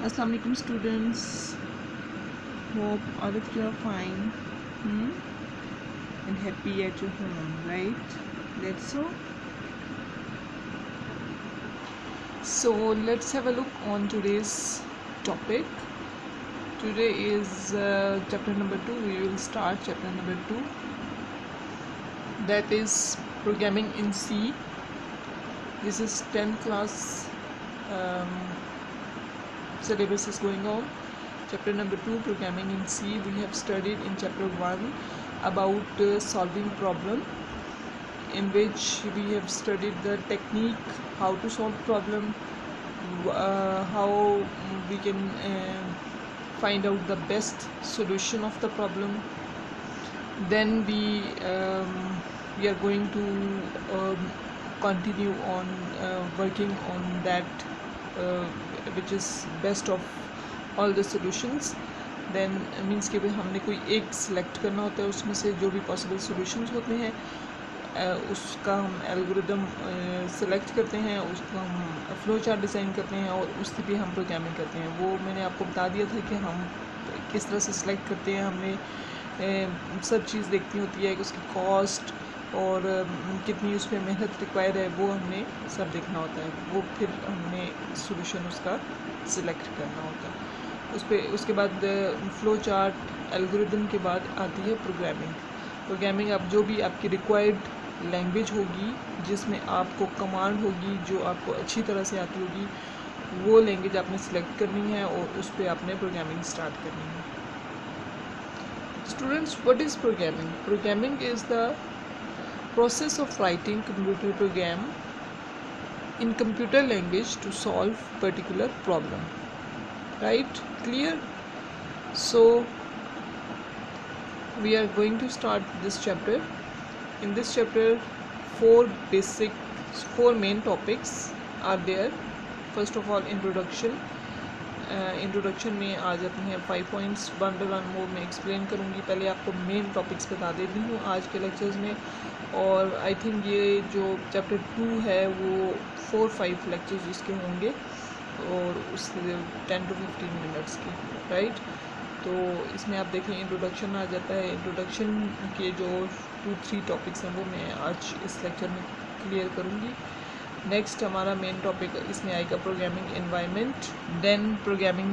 Assalamu alaikum students. Hope all of you are fine and happy at your home, right? That's so. So let's have a look on today's topic. Today is chapter number 2. We will start chapter number 2. That is programming in C. This is 10th class syllabus is going on. Chapter number 2, programming in C. We have studied in chapter 1 about solving problem, in which we have studied the technique, how to solve problem, how we can find out the best solution of the problem. Then we are going to continue on working on that which is best of all the solutions. Then means कि भाई हमने कोई एक select करना होता है, उसमें से जो भी पॉसिबल सॉल्यूशंस होते हैं उसका हम एल्गोरिदम सेलेक्ट करते हैं, उसका हम फ्लो चार्ट डिज़ाइन करते हैं और उससे भी हम प्रोग्रामिंग करते हैं. वो मैंने आपको बता दिया था कि हम किस तरह से सिलेक्ट करते हैं. हमने सब चीज़ देखनी होती है कि उसकी कॉस्ट और कितनी उसमें मेहनत रिक्वायर है, वो हमने सब देखना होता है. वो फिर हमने सॉल्यूशन उसका सिलेक्ट करना होता है. उसके बाद फ्लो चार्ट एल्गोरिदम के बाद आती है प्रोग्रामिंग. अब जो भी आपकी रिक्वायर्ड लैंग्वेज होगी, जिसमें आपको कमांड होगी जो आपको अच्छी तरह से आती होगी, वो लैंग्वेज आपने सिलेक्ट करनी है और उस पर आपने प्रोग्रामिंग स्टार्ट करनी है. Students, what is programming? Programming is the process of writing computer program in computer language to solve particular problem. Right? Clear? So we are going to start this chapter. In this chapter, four main topics are there. First of all, introduction. Introduction में आ जाती हैं 5 points. 1 by 1 मोर में explain करूँगी. पहले आपको main topics बता देती हूँ आज के लेक्चर्स में. और आई थिंक ये जो चैप्टर 2 है वो 4-5 लेक्चर्स इसके होंगे और उसके 10 to 15 मिनट्स के. राइट? तो इसमें आप देखें इंट्रोडक्शन आ जाता है. इंट्रोडक्शन के जो 2-3 टॉपिक्स हैं वो मैं आज इस लेक्चर में क्लियर करूँगी. नेक्स्ट हमारा मेन टॉपिक इसमें आएगा programming environment, then programming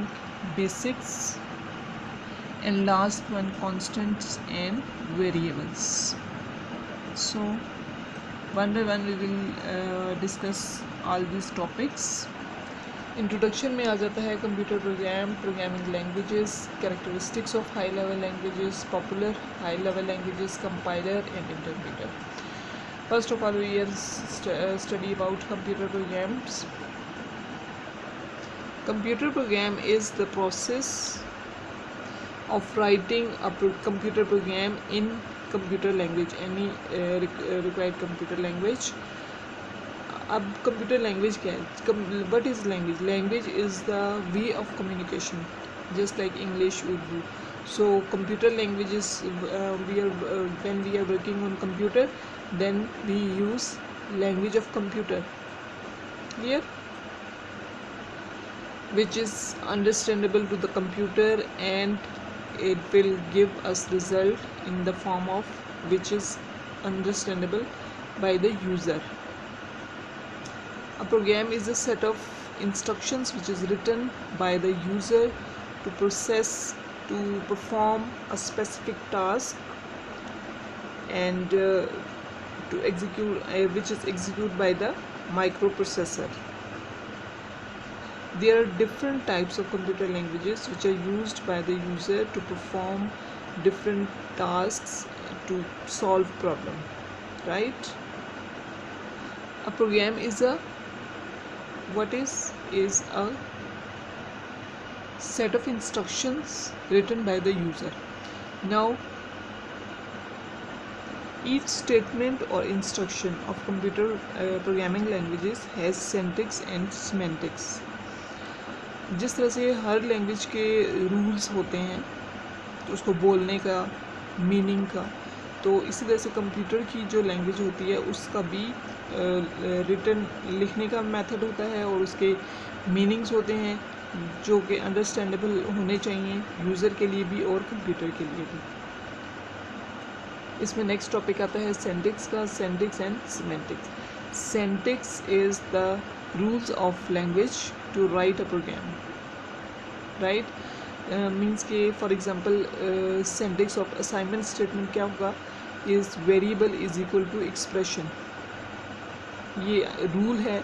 basics and last one constants and variables. So 1 by 1 we will discuss all this topics. Introduction में आ जाता है computer programming languages, characteristics of high level languages, popular high level languages, compiler and interpreter. First of all, we will study about computer programs. Computer program is the process of writing a computer program in computer language, any required computer language. अब computer language क्या है? What is language? Language is the way of communication, just like English, Urdu. So computer languages, when we are working on computer, then we use language of computer. Clear? Which is understandable to the computer and it will give us result in the form of which is understandable by the user. A program is a set of instructions which is written by the user to perform a specific task and to execute which is executed by the microprocessor. There are different types of computer languages which are used by the user to perform different tasks to solve problem. Right? A program is a set of instructions written by the user. Now each statement or instruction of computer programming languages has syntax and semantics. जिस तरह से हर language के rules होते हैं तो उसको बोलने का, मीनिंग का, तो इसी तरह से कंप्यूटर की जो लैंग्वेज होती है उसका भी रिटन लिखने का मेथड होता है और उसके मीनिंग्स होते हैं. जो कि अंडरस्टैंडेबल होने चाहिए यूज़र के लिए भी और कंप्यूटर के लिए भी। इसमें नेक्स्ट टॉपिक आता है सिंटैक्स का, syntax and semantics. Syntax is the rules of language to write a program, right. Means के for example syntax of assignment statement क्या होगा, is variable is equal to expression. ये रूल है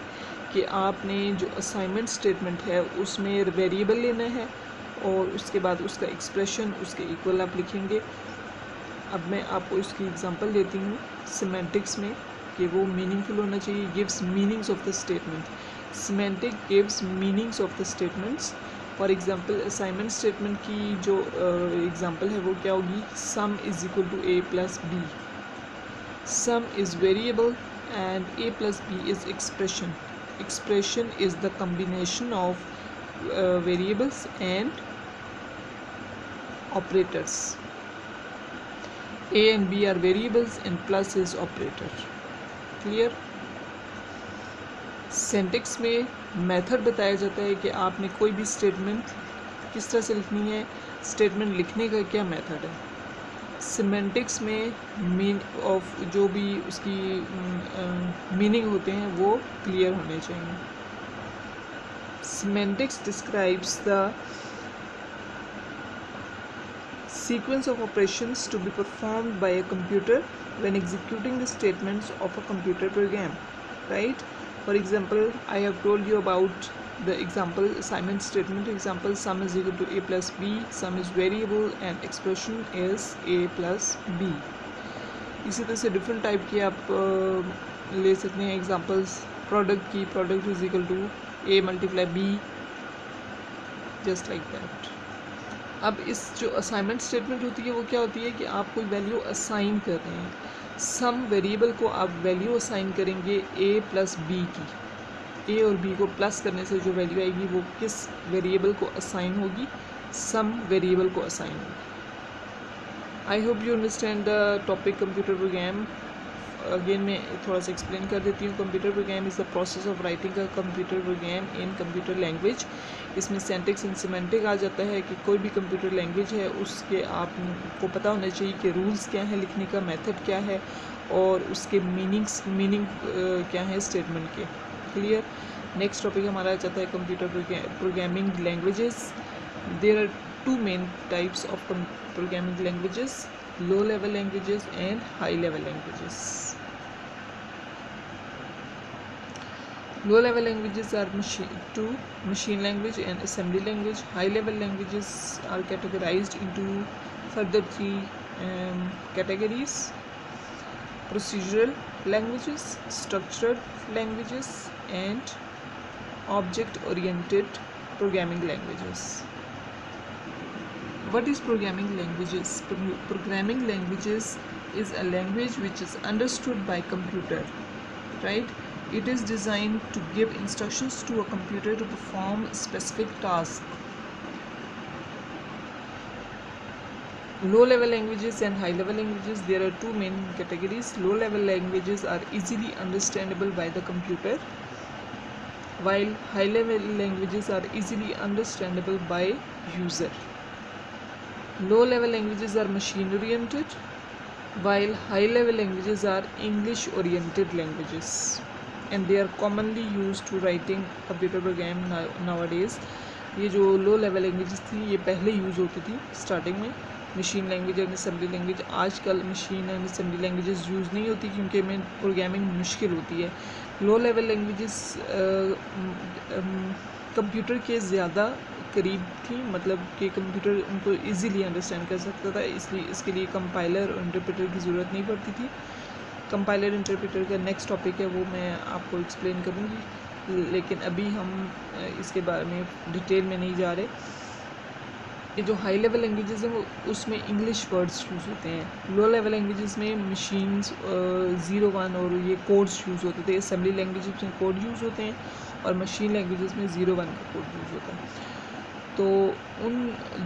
कि आपने जो असाइनमेंट स्टेटमेंट है उसमें वेरिएबल लेना है और उसके बाद उसका एक्सप्रेशन उसके इक्वल आप लिखेंगे। अब मैं आपको इसकी एग्जांपल देती हूँ सिमेंटिक्स में कि वो मीनिंगफुल होना चाहिए। Gives meanings of the statement. Semantic gives meanings of the statements. For example assignment statement की जो एग्जांपल है वो क्या होगी, sum is equal to a plus b. Sum is variable and a plus b is expression. Expression is the combination of variables and operators. A and b are variables and plus is operator. Clear? Syntax में method बताया जाता है कि आपने कोई भी statement किस तरह से लिखनी है, स्टेटमेंट लिखने का क्या मेथड है। सिमेंटिक्स में जो भी उसकी मीनिंग होते हैं वो क्लियर होने चाहिए। Semantics describes the sequence of operations to be performed by a computer when executing the statements of a computer program, right. For example I have told you about the example assignment statement. Example, sum is equal to a plus b. Sum is variable and expression is a plus b. इसी तरह से different type की आप ले सकते हैं examples product की। Product is equal to a multiply b, just like that. अब इस जो असाइनमेंट स्टेटमेंट होती है वो क्या होती है कि आप कोई वैल्यू असाइन कर रहे हैं। सम वेरिएबल को आप वैल्यू असाइन करेंगे a प्लस b की। ए और बी को प्लस करने से जो वैल्यू आएगी वो किस वेरिएबल को असाइन होगी, सम वेरिएबल को असाइन होगी। I hope you understand the topic computer program. Again मैं थोड़ा सा एक्सप्लेन कर देती हूँ। Computer program is the process of writing a computer programme in computer language. इसमें सिंटैक्स एंड सिमेंटिक आ जाता है कि कोई भी कंप्यूटर लैंग्वेज है उसके आपको पता होना चाहिए कि रूल्स क्या है, लिखने का मेथड क्या है और उसके मीनिंग क्या है स्टेटमेंट के। क्लियर? नेक्स्ट टॉपिक हमारा आ जाता है computer programming languages. There are two main types of programming languages, low level languages and high level languages. Low level languages are machine language and assembly language. High level languages are categorized into further three categories: procedural languages, structured languages and object oriented programming languages. What is programming languages? Programming languages is a language which is understood by computer, right? It is designed to give instructions to a computer to perform specific tasks. Low level languages and high level languages, there are two main categories. Low level languages are easily understandable by the computer, while high level languages are easily understandable by user. Low level languages are machine oriented, while high level languages are English oriented languages, and they are commonly used to writing computer program nowadays. ये जो लो level languages थी ये पहले use होती थी starting में, machine language and assembly language. आजकल machine and assembly languages use नहीं होती क्योंकि इनमें प्रोग्रामिंग मुश्किल होती है। लो लेवल लैंग्वेजेस कंप्यूटर के ज़्यादा करीब थी, मतलब कि कंप्यूटर उनको इजीली अंडरस्टैंड कर सकता था, इसलिए इसके लिए कंपाइलर और इंटरप्रेटर की ज़रूरत नहीं पड़ती थी। कंपाइलर इंटरप्रेटर का नेक्स्ट टॉपिक है, वो मैं आपको एक्सप्लेन करूँगी, लेकिन अभी हम इसके बारे में डिटेल में नहीं जा रहे। ये जो हाई लेवल लैंग्वेजेस हैं वो उसमें इंग्लिश वर्ड्स यूज़ होते हैं। लो लेवल लैंग्वेजेस में मशीन्स 01 और ये कोड्स यूज़ होते थे। असेंबली लैंग्वेजेस में कोड यूज़ होते हैं और मशीन लैंग्वेजेस में 01 का कोड यूज़ होता है। तो उन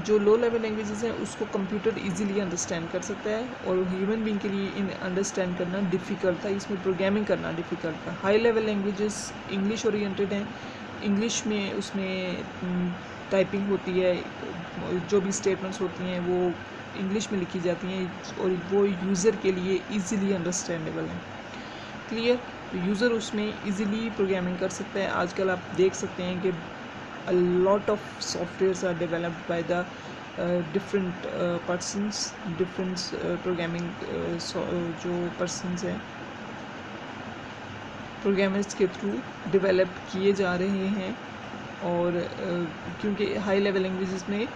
जो लो लेवल लैंग्वेजेस हैं उसको कंप्यूटर इजीली अंडरस्टैंड कर सकता है और ह्यूमन बीइंग के लिए इन अंडरस्टैंड करना डिफ़िकल्ट था, इसमें प्रोग्रामिंग करना डिफ़िकल्ट था। High level languages English oriented हैं, इंग्लिश में उसमें टाइपिंग होती है, जो भी स्टेटमेंट्स होती हैं वो इंग्लिश में लिखी जाती हैं और वो यूज़र के लिए इजीली अंडरस्टैंडेबल है। क्लियर? तो यूज़र उसमें इजीली प्रोग्रामिंग कर सकता है। आजकल आप देख सकते हैं कि a lot of softwares are developed by the different persons, different programming जो persons हैं प्रोग्रामर्स के थ्रू डेवलप किए जा रहे हैं। और क्योंकि हाई लेवल लैंग्वेजेस में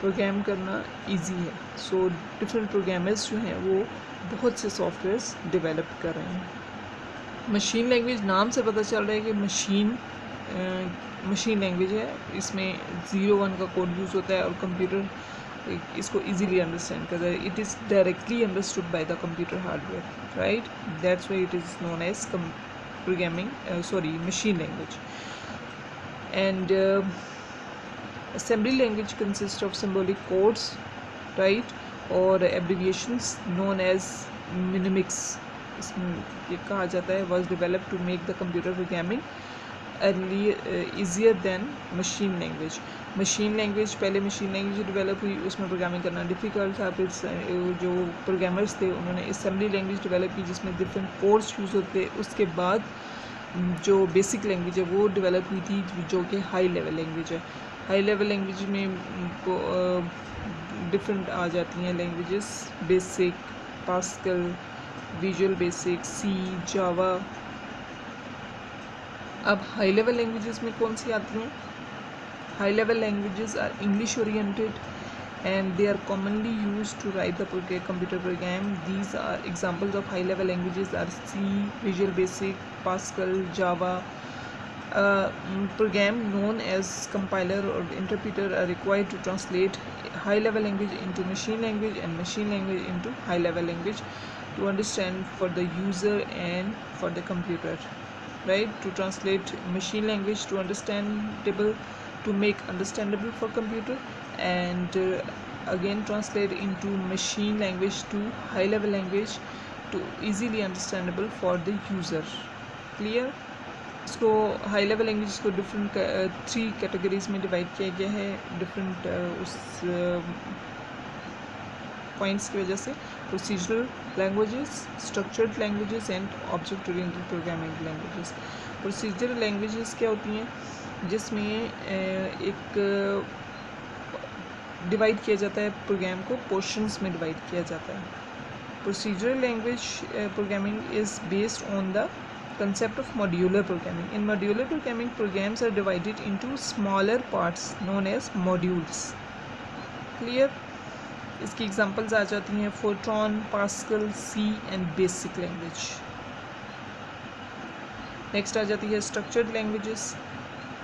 प्रोग्राम करना इजी है, सो डिफरेंट प्रोग्रामर्स जो हैं वो बहुत से सॉफ्टवेयर्स डेवलप कर रहे हैं। मशीन लैंग्वेज नाम से पता चल रहा है कि मशीन लैंग्वेज है, इसमें 0-1 का कोड यूज़ होता है और कंप्यूटर इसको इजीली अंडरस्टैंड करता है। It is directly understood by the computer hardware, right? That's why it is known as machine language. And assembly language consists of symbolic codes, right, or abbreviations known as mnemonics. इसमें ये कहा जाता है was developed to make the computer programming easier than machine language. Machine language पहले machine language develop हुई, उसमें programming करना difficult था। फिर जो प्रोग्रामर्स थे उन्होंने असेंबली लैंग्वेज डेवलप की जिसमें डिफरेंट कोड्स यूज़ होते। उसके बाद जो बेसिक लैंग्वेज है वो डेवलप हुई थी जो कि हाई लेवल लैंग्वेज है। हाई लेवल लैंग्वेज में डिफरेंट आ जाती हैं languages, BASIC, Pascal, Visual Basic, C, Java. अब हाई लेवल लैंग्वेजेस में कौन सी आती हैं? High level languages are English oriented and they are commonly used to write the computer program. These are examples of high level languages are C, Visual Basic, Pascal, Java. Program known as compiler or interpreter are required to translate high level language into machine language and machine language into high level language to understand for the user and for the computer, right? To translate machine language to understandable, to make understandable for computer, and again translate into machine language to high level language to easily understandable for the user. Clear? इसको high level language को different 3 categories में divide किया गया है different उस points की वजह से। Procedural languages, structured languages and object oriented programming languages. Procedural languages क्या होती हैं? जिसमें एक डिवाइड किया जाता है प्रोग्राम को, पोर्शंस में डिवाइड किया जाता है। Procedural language programming is based on the concept of modular programming. In modular programming, programs are divided into smaller parts known as modules. Clear? इसकी एग्जांपल्स आ जाती हैं Fortran, Pascal, C and BASIC language. Next आ जाती है structured languages.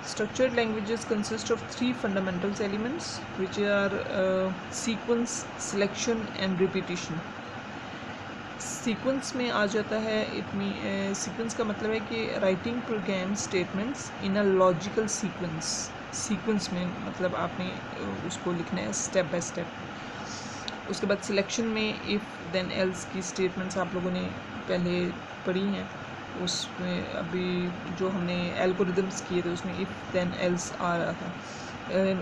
Structured languages consist of 3 fundamental elements which are sequence, selection and repetition. Sequence में आ जाता है, सीक्वेंस का मतलब है कि writing program statements in a logical sequence. सीक्वेंस में मतलब आपने उसको लिखना है स्टेप बाय स्टेप। उसके बाद सिलेक्शन में इफ़ देन एल्स की स्टेटमेंट्स आप लोगों ने पहले पढ़ी हैं, उसमें अभी जो हमने एल्गोरिदम्स किए थे उसमें इफ़ देन एल्स आ रहा था।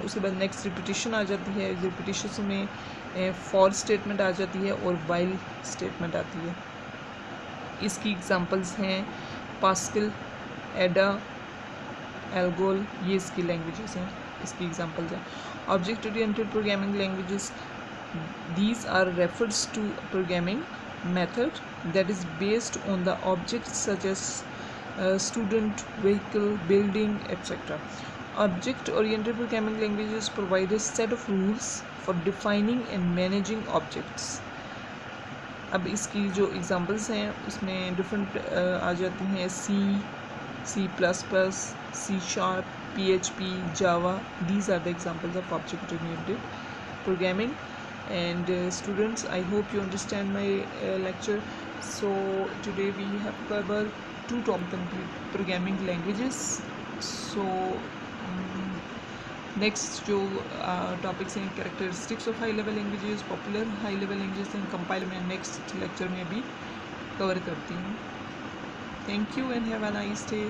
उसके बाद नेक्स्ट रिपीटिशन आ जाती है। रिपीटिशन में फॉर स्टेटमेंट आ जाती है और वाइल स्टेटमेंट आती है। इसकी एग्जांपल्स हैं पास्कल, एडा, एल्गोल, ये इसकी लैंग्वेजेस हैं, इसकी एग्जांपल्स हैं। Object oriented programming languages, these are refers to programming method that is based on the objects such as student, vehicle, building, etc. Object oriented programming languages provide a set of rules for defining and managing objects. अब इसकी जो examples हैं उसमें different आ जाती हैं C, C++, C#, PHP, Java. These are the examples of object oriented programming. And students, I hope you understand my lecture. So today we have covered 2 top programming languages. So next जो topics हैं characteristics of high level languages, popular high level languages and compile में next lecture में भी cover करती हूँ। Thank you and have a nice day.